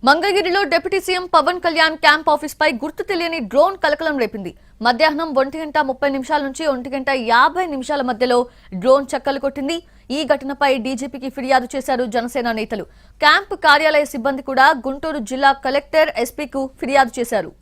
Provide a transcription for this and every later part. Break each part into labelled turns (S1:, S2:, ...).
S1: మంగళగిరిలో deputy CM Pawan Kalyan camp office పై గుర్తు తెలియని డ్రోన్ కలకలం రేపింది. మధ్యాహ్నం 1:30 నుంచి 1:50 మధ్యలో డ్రోన్ చక్కలు కొట్టింది. ఈ ఘటనపై డీజీపీకి ఫిర్యాదు చేశారు జనసేన నేతలు. క్యాంప్ కార్యాలయ సిబ్బంది కూడా గుంటూరు జిల్లా కలెక్టర్, ఎస్పీకు ఫిర్యాదు చేశారు.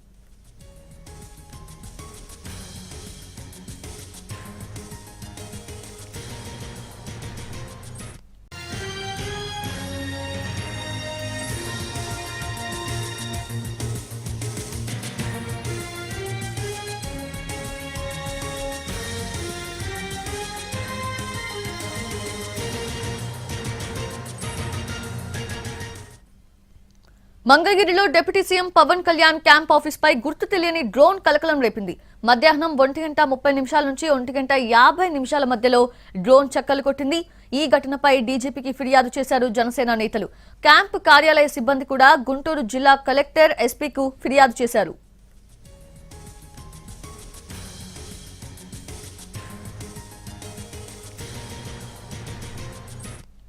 S1: మంగళగిరిలో deputy CM Pawan Kalyan camp office పై గుర్తు తెలియని డ్రోన్ కలకలం రేపింది. మధ్యాహ్నం 1:30 నుంచి 1:50 మధ్యలో డ్రోన్ చక్కలు కొట్టింది. ఈ ఘటనపై డీజీపీకి ఫిర్యాదు చేశారు జనసేన నేతలు. క్యాంప్ కార్యాలయ సిబ్బంది కూడా గుంటూరు జిల్లా కలెక్టర్, ఎస్పీకు ఫిర్యాదు చేశారు.